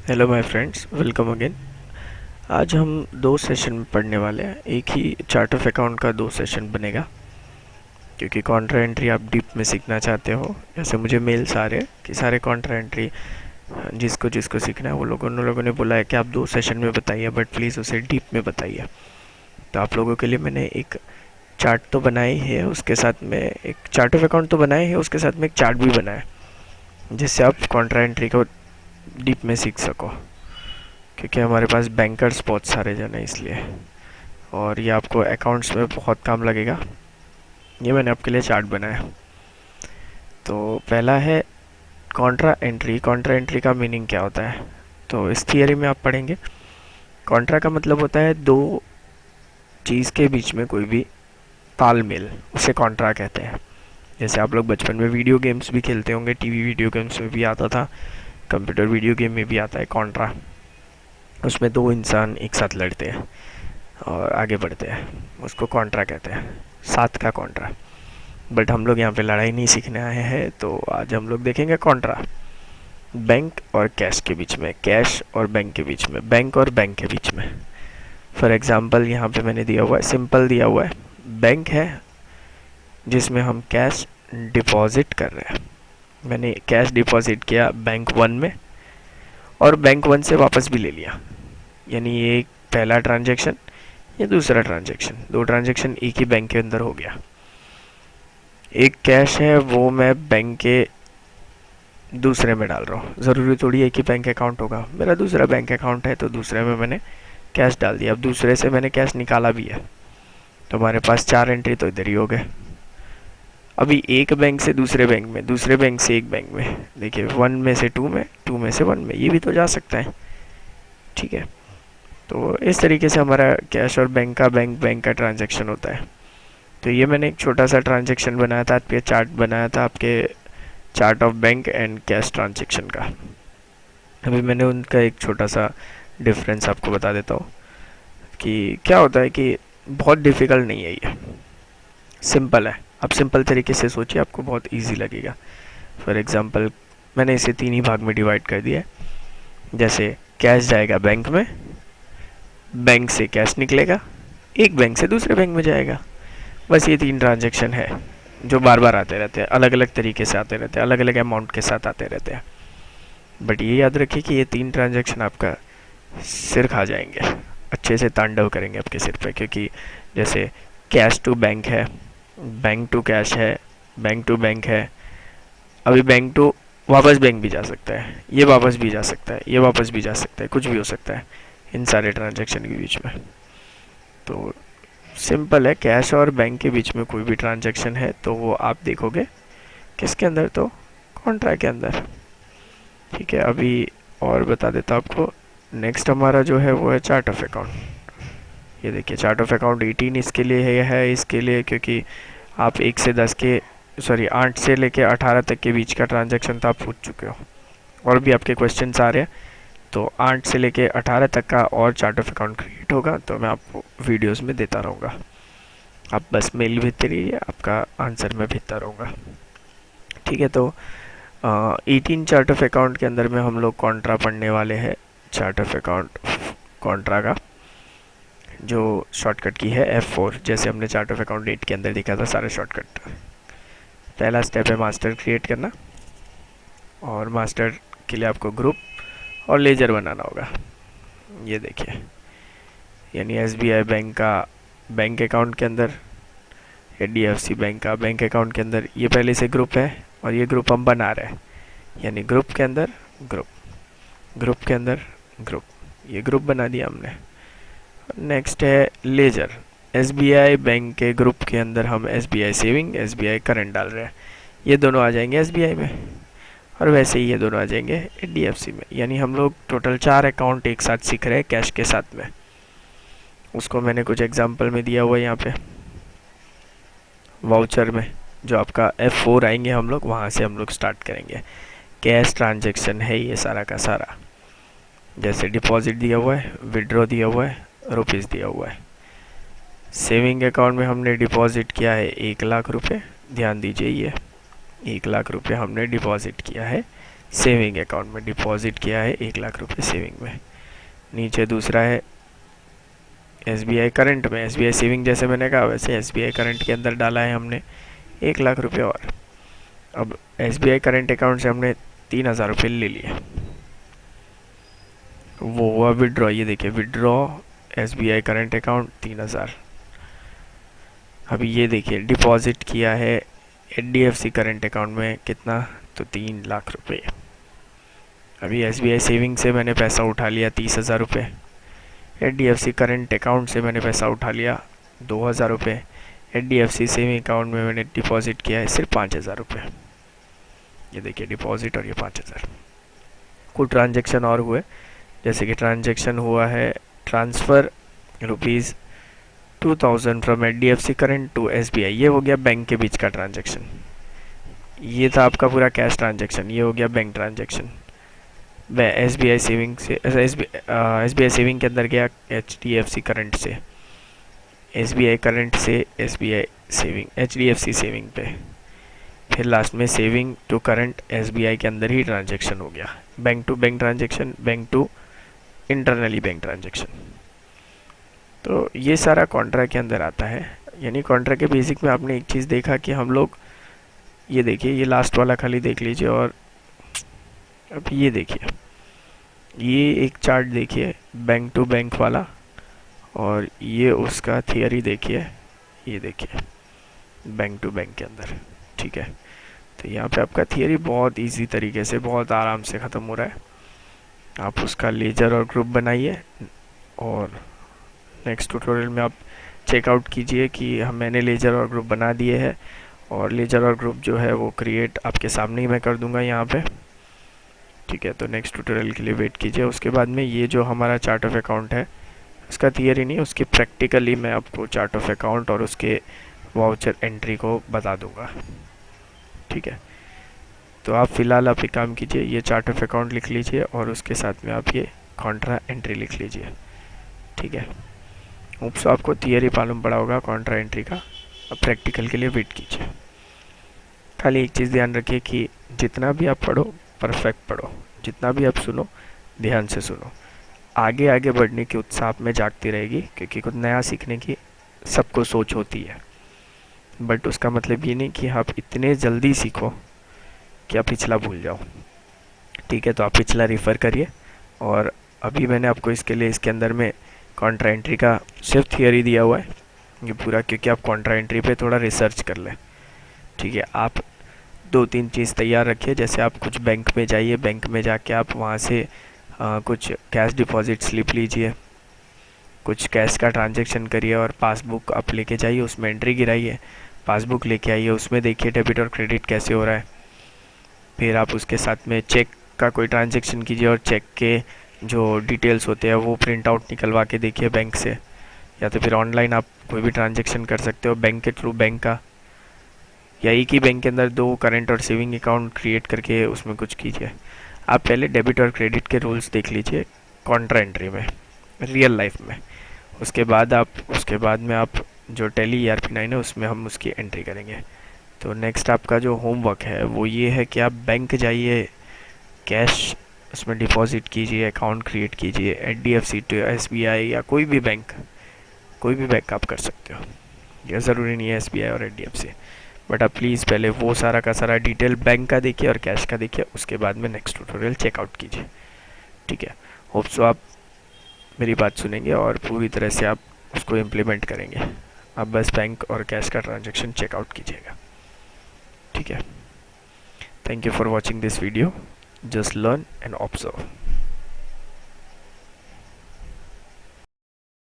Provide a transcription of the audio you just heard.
Hello my friends, welcome again. आज हम दो सेशन में पढ़ने वाले हैं। एक ही चार्ट ऑफ अकाउंट का दो सेशन बनेगा, क्योंकि कॉन्ट्रा एंट्री आप डीप में सीखना चाहते हो। जैसे मुझे मेल्स आ रहे हैं कि सारे कॉन्ट्रा एंट्री जिसको जिसको सीखना है उन लोगों ने बोला है कि आप दो सेशन में बताइए, बट प्लीज़ उसे डीप में बताइए। तो आप लोगों के लिए मैंने एक चार्ट तो बनाई है, उसके साथ में एक चार्ट ऑफ अकाउंट तो बनाए है, उसके साथ में एक चार्ट भी बनाया है, जिससे आप कॉन्ट्रा एंट्री को डीप में सीख सको। क्योंकि हमारे पास बैंकर्स बहुत सारे जन हैं इसलिए, और ये आपको अकाउंट्स में बहुत काम लगेगा। ये मैंने आपके लिए चार्ट बनाया। तो पहला है कॉन्ट्रा एंट्री। कॉन्ट्रा एंट्री का मीनिंग क्या होता है, तो इस थियरी में आप पढ़ेंगे। कॉन्ट्रा का मतलब होता है दो चीज़ के बीच में कोई भी तालमेल, उसे कॉन्ट्रा कहते हैं। जैसे आप लोग बचपन में वीडियो गेम्स भी खेलते होंगे, टीवी वीडियो गेम्स में भी आता था, कंप्यूटर वीडियो गेम में भी आता है कॉन्ट्रा। उसमें दो इंसान एक साथ लड़ते हैं और आगे बढ़ते हैं, उसको कॉन्ट्रा कहते हैं, साथ का कॉन्ट्रा। बट हम लोग यहाँ पे लड़ाई नहीं सीखने आए हैं, तो आज हम लोग देखेंगे कॉन्ट्रा बैंक और कैश के बीच में, कैश और बैंक के बीच में, बैंक और बैंक के बीच में। फॉर एग्जांपल यहाँ पे मैंने दिया हुआ है, सिंपल दिया हुआ है, बैंक है जिसमें हम कैश डिपॉजिट कर रहे हैं। मैंने कैश डिपॉजिट किया बैंक वन में, और बैंक वन से वापस भी ले लिया। यानी ये एक पहला ट्रांजेक्शन, ये दूसरा ट्रांजेक्शन, दो ट्रांजेक्शन एक ही बैंक के अंदर हो गया। एक कैश है वो मैं बैंक के दूसरे में डाल रहा हूँ, ज़रूरी थोड़ी एक ही बैंक अकाउंट होगा। मेरा दूसरा बैंक अकाउंट है तो दूसरे में मैंने कैश डाल दिया। अब दूसरे से मैंने कैश निकाला भी है, तो हमारे पास चार एंट्री तो इधर ही हो गए। अभी एक बैंक से दूसरे बैंक में, दूसरे बैंक से एक बैंक में, देखिए वन में से टू में, टू में से वन में, ये भी तो जा सकता है। ठीक है, तो इस तरीके से हमारा कैश और बैंक का बैंक का ट्रांजैक्शन होता है। तो ये मैंने एक छोटा सा ट्रांजैक्शन बनाया था, आपके चार्ट बनाया था, आपके chart of bank and cash transaction का। अभी मैंने उनका एक छोटा सा डिफरेंस आपको बता देता हूँ कि क्या होता है। कि बहुत डिफ़िकल्ट नहीं है, ये सिंपल है। आप सिंपल तरीके से सोचिए, आपको बहुत इजी लगेगा। फॉर एग्जांपल मैंने इसे तीन ही भाग में डिवाइड कर दिया है। जैसे कैश जाएगा बैंक में, बैंक से कैश निकलेगा, एक बैंक से दूसरे बैंक में जाएगा। बस ये तीन ट्रांजैक्शन है जो बार बार आते रहते हैं, अलग अलग तरीके से आते रहते हैं, अलग अलग अमाउंट के साथ आते रहते हैं। बट ये याद रखिए कि ये तीन ट्रांजैक्शन आपका सिर खा जाएंगे, अच्छे से तांडव करेंगे आपके सिर पे। क्योंकि जैसे कैश टू बैंक है, बैंक टू कैश है, बैंक टू बैंक है, अभी बैंक टू वापस बैंक भी जा सकता है, ये वापस भी जा सकता है, ये वापस भी जा सकता है, कुछ भी हो सकता है इन सारे ट्रांजैक्शन के बीच में। तो सिंपल है, कैश और बैंक के बीच में कोई भी ट्रांजैक्शन है तो वो आप देखोगे किसके अंदर, तो कॉन्ट्रा के अंदर। ठीक है, अभी और बता देता आपको। नेक्स्ट हमारा जो है वो है चार्ट ऑफ अकाउंट। ये देखिए चार्ट ऑफ अकाउंट 18 इसके लिए है इसके लिए, क्योंकि आप 1 से 10 के, सॉरी 8 से लेके 18 तक के बीच का ट्रांजैक्शन तो आप पूछ चुके हो, और भी आपके क्वेश्चन आ रहे हैं। तो 8 से लेके 18 तक का और चार्ट ऑफ अकाउंट क्रिएट होगा, तो मैं आपको वीडियोस में देता रहूँगा। आप बस मेल भेजते रहिए, आपका आंसर मैं भेजता रहूँगा। ठीक है, तो 18 चार्ट ऑफ अकाउंट के अंदर में हम लोग कॉन्ट्रा पढ़ने वाले हैं। चार्ट ऑफ अकाउंट कॉन्ट्रा का जो शॉर्टकट की है F4, जैसे हमने चार्ट ऑफ अकाउंट 8 के अंदर देखा था सारे शॉर्टकट। पहला स्टेप है मास्टर क्रिएट करना, और मास्टर के लिए आपको ग्रुप और लेजर बनाना होगा। ये देखिए, यानी SBI बैंक का बैंक अकाउंट के अंदर, HDFC बैंक का बैंक अकाउंट के अंदर, ये पहले से ग्रुप है और ये ग्रुप हम बना रहे हैं। यानी ग्रुप के अंदर ग्रुप, ग्रुप के अंदर ग्रुप, ये ग्रुप बना दिया हमने। नेक्स्ट है लेजर। SBI बैंक के ग्रुप के अंदर हम SBI सेविंग, SBI करंट डाल रहे हैं, ये दोनों आ जाएंगे SBI में, और वैसे ही ये दोनों आ जाएंगे HDFC में। यानी हम लोग टोटल 4 अकाउंट एक साथ सीख रहे हैं कैश के साथ में। उसको मैंने कुछ एग्जांपल में दिया हुआ है यहाँ पे वाउचर में, जो आपका F4 आएंगे हम लोग वहाँ से हम लोग स्टार्ट करेंगे। कैश ट्रांजैक्शन है ये सारा का सारा। जैसे डिपॉजिट दिया हुआ है, विड्रॉ दिया हुआ है, रुपीज़ दिया हुआ है। सेविंग अकाउंट में हमने डिपॉजिट किया है 1 लाख रुपए, ध्यान दीजिए ये 1 लाख रुपए हमने डिपॉजिट किया है सेविंग अकाउंट में डिपॉजिट किया है 1 लाख रुपए सेविंग में। नीचे दूसरा है SBI करंट में, SBI सेविंग जैसे मैंने कहा वैसे SBI करंट के अंदर डाला है हमने 1 लाख रुपए। और अब SBI करंट अकाउंट से हमने 3,000 रुपये ले लिए, वो हुआ विड्रॉ। ये देखिए विड्रॉ SBI करंट अकाउंट 3,000। अभी ये देखिए डिपॉजिट किया है HDFC करंट अकाउंट में कितना, तो 3 लाख रुपये। अभी SBI सेविंग से मैंने पैसा उठा लिया 30,000 रुपये, HDFC करंट अकाउंट से मैंने पैसा उठा लिया 2,000 रुपये, HDFC सेविंग अकाउंट में मैंने डिपॉजिट किया है सिर्फ 5,000 रुपये। ये देखिए डिपॉजिट और ये 5,000। कुछ ट्रांजेक्शन और हुए, जैसे कि ट्रांजेक्शन हुआ है transfer ₹2,000 from HDFC current to SBI। ये हो गया बैंक के बीच का ट्रांजेक्शन। ये था आपका पूरा कैश ट्रांजेक्शन, ये हो गया बैंक ट्रांजेक्शन। SBI सेविंग से SBI सेविंग के अंदर गया HDFC करंट से, SBI करंट से SBI सेविंग HDFC सेविंग पे, फिर लास्ट में सेविंग टू करंट SBI के अंदर ही ट्रांजेक्शन हो गया। Bank to bank transaction, bank to internally bank transaction. तो ये सारा कॉन्ट्रा के अंदर आता है। यानी कॉन्ट्रा के बेसिक में आपने एक चीज़ देखा कि हम लोग, ये देखिए ये लास्ट वाला खाली देख लीजिए, और अब ये देखिए ये एक चार्ट देखिए बैंक टू बैंक वाला, और ये उसका थियरी देखिए, ये देखिए बैंक टू बैंक के अंदर। ठीक है, तो यहाँ पे आपका थियरी बहुत इजी तरीके से बहुत आराम से ख़त्म हो रहा है। आप उसका लेजर और ग्रुप बनाइए, और नेक्स्ट ट्यूटोरियल में आप चेकआउट कीजिए कि मैंने लेजर और ग्रुप बना दिए हैं, और लेजर और ग्रुप जो है वो क्रिएट आपके सामने ही मैं कर दूंगा यहाँ पे। ठीक है, तो नेक्स्ट ट्यूटोरियल के लिए वेट कीजिए। उसके बाद में ये जो हमारा चार्ट ऑफ अकाउंट है, उसका थियरी नहीं, उसकी प्रैक्टिकली मैं आपको चार्ट ऑफ अकाउंट और उसके वाउचर एंट्री को बता दूंगा। ठीक है, तो आप फ़िलहाल आप एक काम कीजिए, ये चार्ट ऑफ अकाउंट लिख लीजिए और उसके साथ में आप ये कॉन्ट्रा एंट्री लिख लीजिए। ठीक है, होप्स आपको थियरी मालूम पड़ा होगा कॉन्ट्रा एंट्री का। अब प्रैक्टिकल के लिए वेट कीजिए। खाली एक चीज़ ध्यान रखिए कि जितना भी आप पढ़ो परफेक्ट पढ़ो, जितना भी आप सुनो ध्यान से सुनो। आगे आगे बढ़ने की उत्साह आप में जागती रहेगी, क्योंकि कुछ नया सीखने की सबको सोच होती है, बट उसका मतलब ये नहीं कि आप इतने जल्दी सीखो कि आप पिछला भूल जाओ। ठीक है, तो आप पिछला रेफ़र करिए, और अभी मैंने आपको इसके लिए इसके अंदर में कॉन्ट्रा एंट्री का सिर्फ थियरी दिया हुआ है ये पूरा, क्योंकि आप कॉन्ट्रा एंट्री पे थोड़ा रिसर्च कर लें। ठीक है, आप 2-3 चीज़ तैयार रखिए। जैसे आप कुछ बैंक में जाइए, बैंक में जाके आप वहाँ से कुछ कैश डिपॉजिट स्लिप लीजिए, कुछ कैश का ट्रांजैक्शन करिए, और पासबुक आप लेके जाइए, उसमें एंट्री गिराइए, पासबुक लेके आइए, उसमें देखिए डेबिट और क्रेडिट कैसे हो रहा है। फिर आप उसके साथ में चेक का कोई ट्रांजैक्शन कीजिए, और चेक के जो डिटेल्स होते हैं वो प्रिंट आउट निकलवा के देखिए बैंक से, या तो फिर ऑनलाइन आप कोई भी ट्रांजैक्शन कर सकते हो बैंक के थ्रू, बैंक का, या एक ही बैंक के अंदर 2 करंट और सेविंग अकाउंट क्रिएट करके उसमें कुछ कीजिए। आप पहले डेबिट और क्रेडिट के रूल्स देख लीजिए कॉन्ट्रा एंट्री में, रियल लाइफ में। उसके बाद में आप जो टैली ERP9 है उसमें हम उसकी एंट्री करेंगे। तो नेक्स्ट आपका जो होमवर्क है वो ये है कि आप बैंक जाइए, कैश उसमें डिपॉजिट कीजिए, अकाउंट क्रिएट कीजिए, HDFC टू SBI या कोई भी बैंक आप कर सकते हो। यह ज़रूरी नहीं है SBI और HDFC, बट आप प्लीज़ पहले वो सारा का सारा डिटेल बैंक का देखिए और कैश का देखिए, उसके बाद में नेक्स्ट ट्यूटोरियल चेकआउट कीजिए। ठीक है, होप सो आप मेरी बात सुनेंगे और पूरी तरह से आप उसको इम्प्लीमेंट करेंगे। आप बस बैंक और कैश का ट्रांजैक्शन चेकआउट कीजिएगा। ठीक है, thank you for watching this video. Just learn and observe.